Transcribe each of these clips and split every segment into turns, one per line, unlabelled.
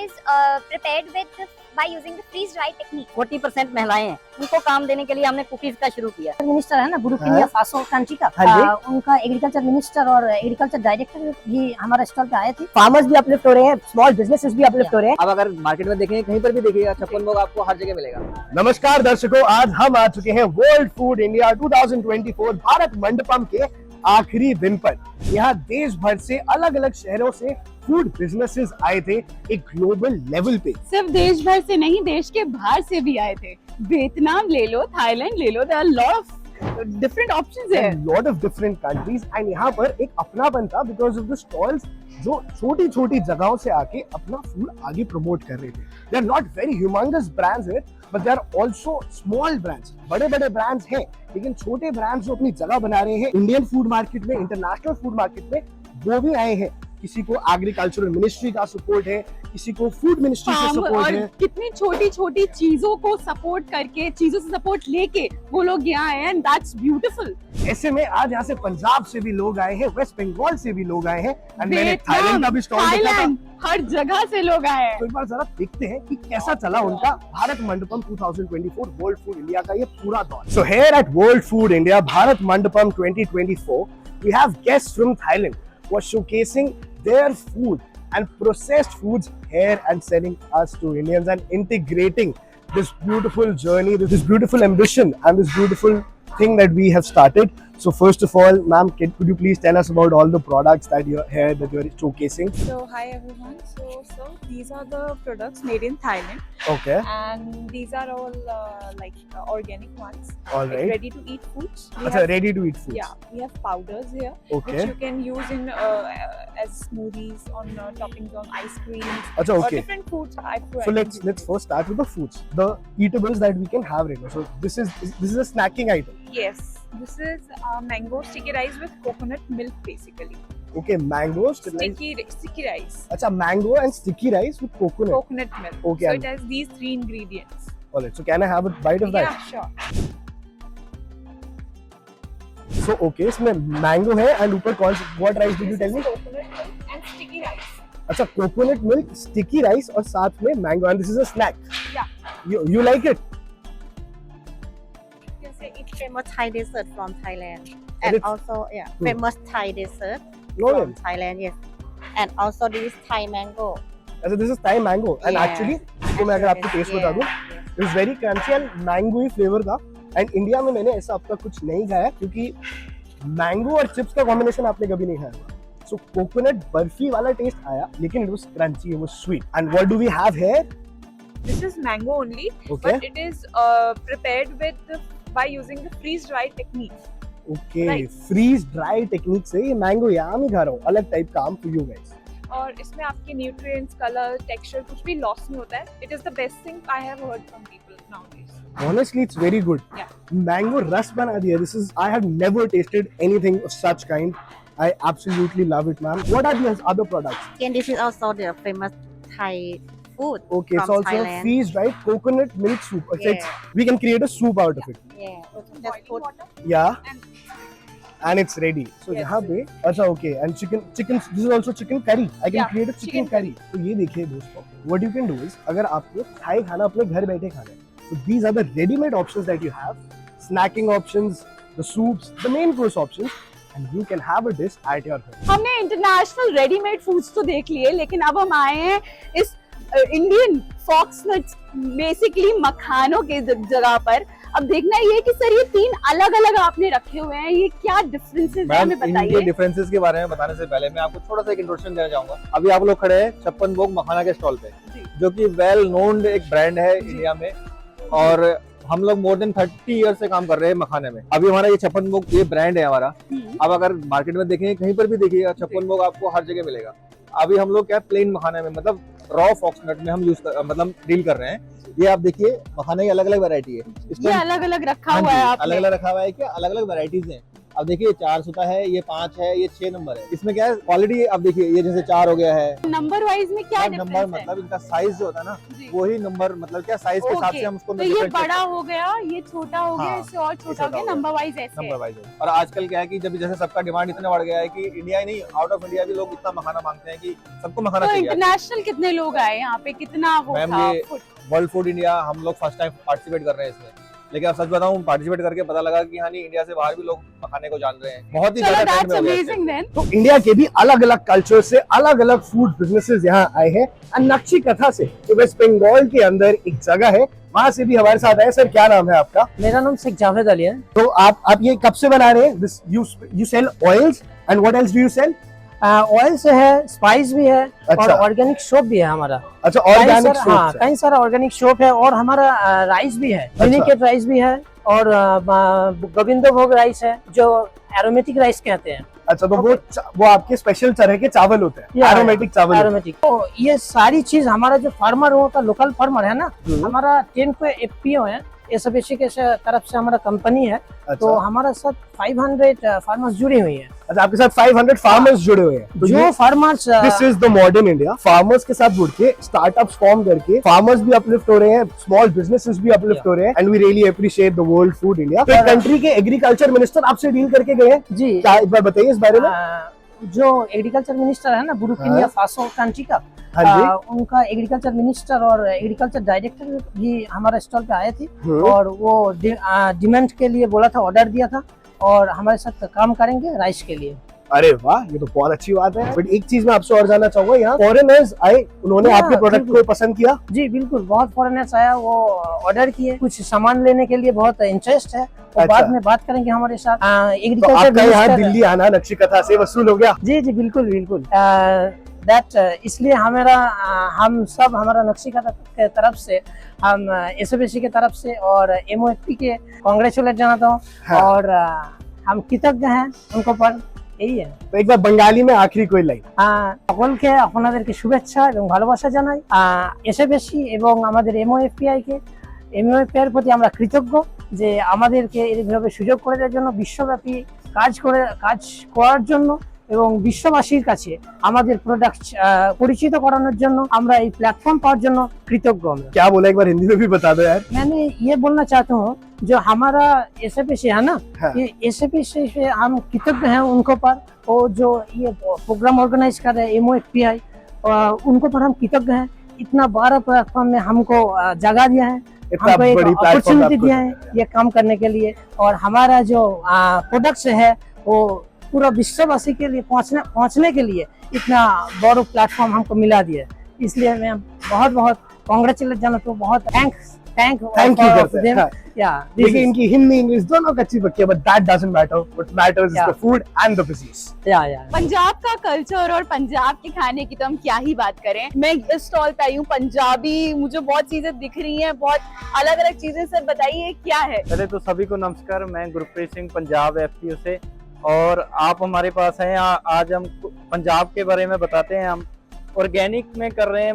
is prepared with by using the freeze dried technique.
40% महिलाएं हैं, उनको काम देने के लिए हमने कुकीज का शुरू किया।
मिनिस्टर है ना बुरुकिनिया फासो कंट्री का, उनका एग्रीकल्चर मिनिस्टर और एग्रीकल्चर डायरेक्टर भी हमारे स्टॉल पे आए थे। फार्मर्स भी अपलिफ्ट हो रहे हैं, स्मॉल बिजनेसेस भी अपलिफ्ट हो रहे हैं।
अब अगर मार्केट में देखेंगे कहीं पर भी देखिएगा छप्पन भोग आपको हर जगह मिलेगा।
नमस्कार दर्शकों, आज हम आ चुके हैं world food India 2024 Bharat Mandapam के आखिरी दिन पर। यहाँ देश भर से अलग अलग शहरों से फूड बिजनेसेस आए थे एक ग्लोबल लेवल पे।
सिर्फ देश भर से नहीं, देश के बाहर से भी आए थे। वियतनाम ले लो, थाईलैंड ले लो, there are lot of different options है,
lot of different countries. And यहाँ पर एक अपनापन था बिकॉज ऑफ द स्टॉल्स जो छोटी छोटी जगहों से आके अपना फूड आगे प्रमोट कर रहे थे। They are not very humongous brands here, but they are also small brands. बड़े बड़े ब्रांड्स हैं लेकिन छोटे ब्रांड्स जो अपनी जगह बना रहे हैं इंडियन फूड मार्केट में, इंटरनेशनल फूड मार्केट में, वो भी आए हैं। किसी को एग्रीकल्चरल मिनिस्ट्री का सपोर्ट है, किसी को फूड मिनिस्ट्री से सपोर्ट है।
कितनी छोटी छोटी चीजों को सपोर्ट करके, चीजों से सपोर्ट लेके वो लोग यहाँ आए एंड दैट्स ब्यूटीफुल।
ऐसे में आज यहाँ से पंजाब से भी लोग आए हैं, वेस्ट बंगाल से भी लोग आए हैं, एंड मैंने थाईलैंड का भी स्टॉल देखा था।
हर जगह से लोग आए हैं।
तो एक बार जरा देखते हैं कि कैसा चला उनका Bharat Mandapam 2024 World food India का ये पूरा दौर। So here at World food India Bharat Mandapam 2024 we have guests from Thailand who are showcasing their food and processed foods here and selling us to Indians and integrating this beautiful journey, this beautiful ambition and this beautiful thing that we have started. So first of all, ma'am, could you please tell us about all the products that you're here, that you're showcasing?
So hi everyone. So these are the products made in Thailand.
Okay.
And these are all organic ones.
All right.
Ready to eat foods.
Achha, ready to eat food.
Yeah, we have powders here,
Okay.
which you can use in as smoothies, on toppings on ice creams,
Achha,
or
okay.
different foods.
So let's first start with the foods, the eatables that we can have right now. So this is a snacking item.
Yes, this is mango sticky rice with coconut milk basically.
Okay, mango
Sticky rice.
Acha, mango and sticky rice with coconut.
Coconut milk.
Okay,
So
and-
it has these 3 ingredients.
Alright, so can I have a bite of that?
Yeah, sure.
So okay, इसमें mango है and ऊपर कौन सा, what rice did you tell me?
Coconut milk and sticky rice.
अच्छा, coconut milk, sticky rice और साथ में mango, and this is a snack.
Yeah.
You like it?
You can say it's famous Thai dessert from Thailand,
And
and
it's-
also famous Thai dessert
No,
from Thailand. Yes, and also this is Thai mango.
अच्छा, this is Thai mango and
Yeah.
actually इसको मैं अगर आपको test बता दूं, it's very crunchy and mango he flavour था। And India में मैंने ऐसा अब तक कुछ नहीं खाया क्योंकि मैंगो और चिप्स का कॉम्बिनेशन आपने कभी नहीं खाया। सो कोकोनट बर्फी वाला टेस्ट आया लेकिन it was crunchy, it was sweet. And what do we have here?
This is mango only,
Okay.
but it is prepared by using the freeze dried technique.
Okay,
Right.
Freeze dry technique से ये mango याम ही खा रहा हूँ, अलग type का आम for you guys.
और इसमें आपके न्यूट्रिएंट्स, कलर, टेक्सचर कुछ भी लॉस नहीं होता है. It is the best thing I have heard from people nowadays.
Honestly, it's very good.
Yeah.
Mango रस बना दिया. This is, I have never tasted anything of such kind. I absolutely love it, ma'am. What are the other products?
Again, this is also the famous Thai food
Okay, it's
from
also
Thailand.
freeze dried coconut milk soup. We can create a soup out of it.
Yeah,
Some
just
boiling
put
water
Yeah,
and
and it's ready. So
Yes.
यहाँ पे अच्छा okay, and chicken. This is also chicken curry. I can
Yeah,
create a chicken
chicken
curry. तो ये देखिए दोस्तों, what you can do is अगर आपको Thai खाना अपने घर बैठे खाना है, so these are the ready-made options that you have, snacking options, the soups, the main course options, and you can have a dish at your home.
हमने international readymade foods तो देख लिए, लेकिन अब हम आए हैं इस इंडियन फॉक्सनट्स, बेसिकली मखानों के जगह पर। अब देखना ये कि सर ये 3 अलग अलग आपने रखे हुए हैं, ये क्या डिफरेंसेस है, हमें
इनके
बताइए।
डिफरेंसेस के बारे में बताने से पहले मैं आपको थोड़ा सा एक इंट्रोडक्शन देना चाहूंगा। अभी आप लोग खड़े हैं छप्पन भोग मखाना के स्टॉल पे, जो कि वेल नोन एक ब्रांड है इंडिया में, और हम लोग मोर देन 30 ईयर से काम कर रहे हैं मखाने में। अभी हमारा ये छप्पन भोग ये ब्रांड है हमारा। अब अगर मार्केट में देखेंगे कहीं पर भी देखिएगा छप्पन भोग आपको हर जगह मिलेगा। अभी हम लोग क्या प्लेन मखाने में, मतलब रॉ फॉक्सनट में हम मतलब डील कर रहे हैं। ये आप देखिए मखाने की अलग अलग वैरायटी है,
ये अलग अलग रखा हुआ है आपने।
अलग अलग रखा हुआ है, क्या अलग अलग वैरायटीज हैं। अब देखिए 4 सूता है, ये 5 है, ये 6 नंबर है। इसमें क्या है क्वालिटी, अब देखिए ये जैसे 4 हो गया है।
नंबर वाइज में क्या
नंबर
डिफरेंस है?
मतलब इनका साइज जो होता है ना,
जी।
वही नंबर मतलब क्या साइज के हिसाब से हम उसको
तो ये
differentiate
बड़ा
करते हैं।
हो गया, ये छोटा हो गया,
हाँ,
इससे और छोटा हो गया,
छोटा हो
नंबर वाइज ऐसे
नंबर
है।
वाइज। और आजकल क्या है कि जब जैसे सबका डिमांड इतना बढ़ गया है कि इंडिया ही नहीं, आउट ऑफ इंडिया भी लोग इतना मखाना मांगते हैं कि सबको मखाना
तो
चाहिए।
इंटरनेशनल कितने लोग आए यहाँ पे, कितना वो
मैम,
था?
ये वर्ल्ड फूड इंडिया हम लोग फर्स्ट टाइम पार्टिसिपेट कर रहे हैं इसमें, लेकिन अब सच बताऊं पार्टिसिपेट करके पता लगा कि हाँ नहीं, इंडिया से बाहर भी लोग मखाने को जान रहे हैं। बहुत ही
चलो,
ज्यादा ट्रेंड
दैट्स
में हो गया है
अमेजिंग देन।
तो इंडिया के भी अलग अलग कल्चर से अलग अलग फूड बिजनेसेस यहाँ आए हैं। और नक्शी कथा से जो वेस्ट बंगाल के अंदर एक जगह है, वहाँ से भी हमारे साथ आए। सर क्या नाम है आपका?
मेरा नाम शेख जावेद अली है।
तो आप ये कब से बना रहे हैं? This you sell oils and what else do you sell?
Oil से है, स्पाइस भी है और
अच्छा।
ऑर्गेनिक सोप भी है हमारा।
अच्छा,
कई
ऑर्गेनिक
सारा- हाँ,
सोप।
कई सारा ऑर्गेनिक सोप है और हमारा राइस भी है,
अच्छा।
मिनीकेट राइस भी है और गोविंदो भोग राइस है जो एरोमेटिक राइस कहते हैं।
अच्छा, तो वो आपके स्पेशल तरह के चावल होते हैं,
या,
एरोमेटिक चावल होते हैं।
एरोमेटिक। तो ये सारी चीज हमारा जो फार्मर होता है, लोकल फार्मर है ना, हमारा 10 पे एफपीओ है, एसएफएसी के तरफ से हमारा कंपनी है।
अच्छा।
तो हमारा साथ 500 फार्मर्स जुड़ी हुई है।
अच्छा, आपके साथ 500 फार्मर्स जुड़े हुए हैं। तो
जो farmers
this is the modern India. Farmers के साथ जुड़ के स्टार्टअप्स फॉर्म करके फार्मर्स भी अपलिफ्ट हो रहे हैं, स्मॉल बिजनेसेस भी अपलिफ्ट हो रहे हैं, and we really appreciate the world food India. तो कंट्री के एग्रीकल्चर मिनिस्टर आपसे डील करके गए हैं,
जी।
क्या एक बार बताइए इस बारे में?
जो एग्रीकल्चर मिनिस्टर है ना बुर्किना फासो कंट्री का,
हाँ जी।
उनका एग्रीकल्चर मिनिस्टर और एग्रीकल्चर डायरेक्टर भी हमारे स्टॉल पे आए थे और वो डिमांड के लिए बोला था, ऑर्डर दिया था और हमारे साथ काम करेंगे राइस के लिए।
अरे वाह, ये तो बहुत अच्छी बात है। बट एक चीज मैं आपसे और जानना चाहूंगा, यहाँ फॉरेनर्स आए, उन्होंने
हाँ,
आपके प्रोडक्ट
बिल्कुल।
को पसंद किया?
जी बिल्कुल, बहुत फॉरेनर्स आया, वो ऑर्डर किए, कुछ सामान लेने के लिए बहुत इंटरेस्ट है। तो
अच्छा।
बाद में बात करेंगे हमारे साथ।
तो आपका
एग्रीकल्चर
यहाँ दिल्ली आना नक्शी कथा से वसूल हो गया?
जी जी बिल्कुल बिल्कुल। इसलिए हम सब हमारा नक्शी के तरफ से, हम एसएफएसी के तरफ से और एमओएफपी के कांग्रेचुलेट জানাता हूँ।
हाँ।
और हम কৃতজ্ঞ हैं उनको पर, यही है।
तो एक बार बंगाली में आखिरी कोई लाइन।
সকলকে আপনাদেরকে শুভেচ্ছা এবং ভালোবাসা জানাই। এসএফএসি এবং আমাদের এমওএফপিআই কে, এমওএফপিআই এর প্রতি আমরা কৃতজ্ঞ যে আমাদেরকে এইভাবে সুযোগ করে দেওয়ার জন্য, বিশ্বব্যাপী কাজ করার জন্য এবং বিশ্ববাসীর কাছে আমাদের প্রোডাক্ট পরিচিত করানোর জন্য, আমরা এই প্ল্যাটফর্ম পাওয়ার জন্য কৃতজ্ঞ। আমরা
क्या बोला, एक बार हिंदी में भी बता दो यार।
मैंने ये बोलना चाहता हूँ, जो हमारा एसएफएसी है ना,
हाँ।
ये एसएफएसी से हम कृतज्ञ हैं उनको पर, और जो ये प्रोग्राम ऑर्गेनाइज कर रहे हैं एमओएफपीआई, उनको पर हम कृतज्ञ हैं। इतना बड़ा प्लेटफॉर्म में हमको जगह दिया है,
इतना
हमको एक
बड़ी प्लेटफॉर्म
अपॉर्चुनिटी दिया है ये काम करने के लिए। और हमारा जो प्रोडक्ट्स है वो पूरा विश्ववासी के लिए पहुंचने के लिए इतना बड़ा प्लेटफॉर्म हमको मिला दिया है। इसलिए मैं बहुत बहुत कांग्रेचुलेट जानता हूँ, बहुत थैंक
थैंक यू करते हैं। हाँ।
या
देखिए इनकी हिंदी इंग्लिश दोनों कच्ची पक्की है, but that doesn't matter. What matters is
Yeah.
The food and the business.
या
पंजाब का कल्चर और पंजाब के खाने की तो हम क्या ही बात करें। मैं इस स्टॉल पे आई हूँ, पंजाबी मुझे बहुत चीजें दिख रही हैं, बहुत अलग अलग चीजें। सर बताइए क्या है?
पहले तो सभी को नमस्कार, मैं गुरप्रीत सिंह पंजाब एफपीओ से, और आप हमारे पास हैं। आज हम पंजाब के बारे में बताते हैं। हम ऑर्गेनिक में कर रहे हैं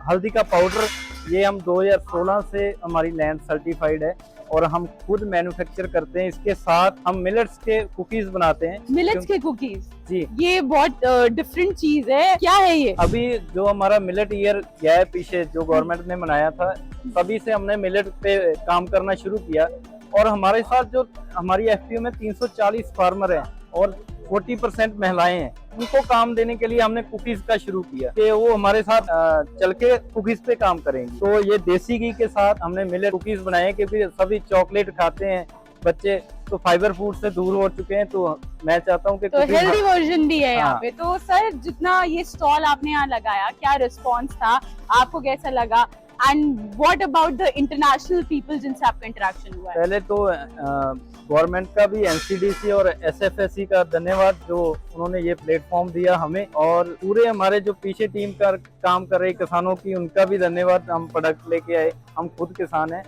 हल्दी का पाउडर। ये हम 2016 से हमारी लैंड सर्टिफाइड है और हम खुद मैन्युफैक्चर करते हैं। इसके साथ हम मिलेट्स के कुकीज बनाते हैं।
मिलेट्स के कुकीज?
जी,
ये बहुत डिफरेंट चीज है, क्या है ये?
अभी जो हमारा मिलेट ईयर गया है पीछे, जो गवर्नमेंट ने मनाया था, तभी से हमने मिलेट पे काम करना शुरू किया। और हमारे साथ जो हमारी एफपीओ में 340 फार्मर हैं और 40% महिलाएं हैं, उनको काम देने के लिए हमने कुकीज का शुरू किया कि वो हमारे साथ चल के कुकीज पे काम करेंगी। तो ये देसी घी के साथ हमने मिलेट कुकीज बनाए, क्योंकि सभी चॉकलेट खाते हैं बच्चे, तो फाइबर फूड से दूर हो चुके हैं। तो मैं चाहता हूँ कि
तो हेल्दी वर्जन भी है यहाँ
हाँ।
पे। तो सर, जितना ये स्टॉल आपने यहाँ लगाया, क्या रिस्पॉन्स था, आपको कैसा लगा? And what about the international people जिनसे आपका इंटरेक्शन हुआ है?
पहले तो गवर्नमेंट का भी, एनसीडीसी और एसएफएससी का धन्यवाद, जो उन्होंने ये प्लेटफॉर्म दिया हमें। और पूरे हमारे जो पीछे टीम का काम कर रहे किसानों की, उनका भी धन्यवाद। हम प्रोडक्ट लेके आए, हम खुद किसान हैं।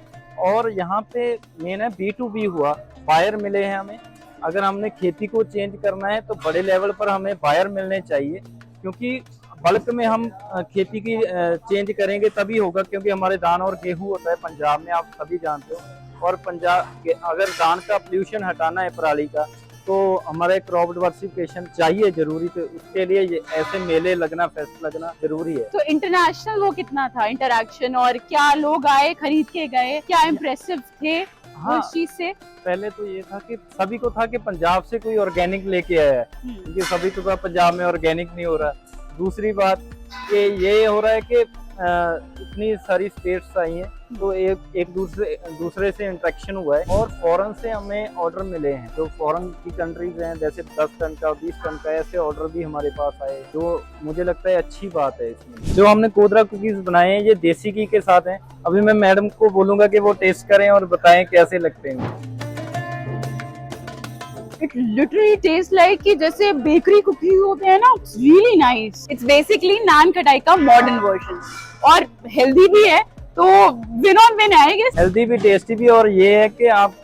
और यहाँ पे मेन है B2B हुआ, बायर मिले हैं हमें। अगर हमने खेती को चेंज करना है तो बड़े लेवल पर हमें बायर मिलने चाहिए, क्योंकि बल्क में हम खेती की चेंज करेंगे तभी होगा। क्योंकि हमारे धान और गेहूं होता है पंजाब में, आप सभी जानते हो। और पंजाब अगर धान का पोल्यूशन हटाना है पराली का, तो हमारे क्रॉप डाइवर्सिफिकेशन चाहिए जरूरी, तो उसके लिए ये ऐसे मेले लगना, फेस्ट लगना जरूरी है।
तो इंटरनेशनल वो कितना था इंटरेक्शन, और क्या लोग आए खरीद के गए, क्या इम्प्रेसिव थे उस चीज से?
पहले तो ये था कि सभी को था कि पंजाब से कोई ऑर्गेनिक लेके आया है, क्योंकि सभी को पता पंजाब में ऑर्गेनिक नहीं हो रहा। दूसरी बात कि ये हो रहा है कि इतनी सारी स्टेट्स आई हैं, तो एक दूसरे से इंटरेक्शन हुआ है, और फॉरेन से हमें ऑर्डर मिले हैं। जो फॉरेन की कंट्रीज हैं, जैसे 10 टन का, 20 टन का, ऐसे ऑर्डर भी हमारे पास आए, जो मुझे लगता है अच्छी बात है। इसमें जो हमने कोदरा कुकीज बनाए हैं, ये देसी घी के साथ हैं। अभी मैं मैडम को बोलूंगा कि वो टेस्ट करें और बताएं कैसे लगते हैं।
It literally tastes like कि जैसे बेकरी कुकीज होते हैं ना, it's really nice. It's basically नान कटाई का मॉडर्न वर्जन, और हेल्दी भी है, तो विन ऑन विन है I guess.
हेल्दी भी, टेस्टी भी, और ये है कि आप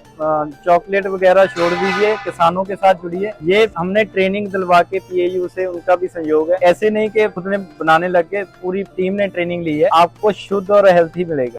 चॉकलेट वगैरह छोड़ दीजिए, किसानों के साथ जुड़िए। ये हमने ट्रेनिंग दिलवा के PAU से, उनका भी सहयोग है। ऐसे नहीं कि खुद ने बनाने लग गए, पूरी टीम ने ट्रेनिंग ली है। आपको शुद्ध और हेल्थी मिलेगा।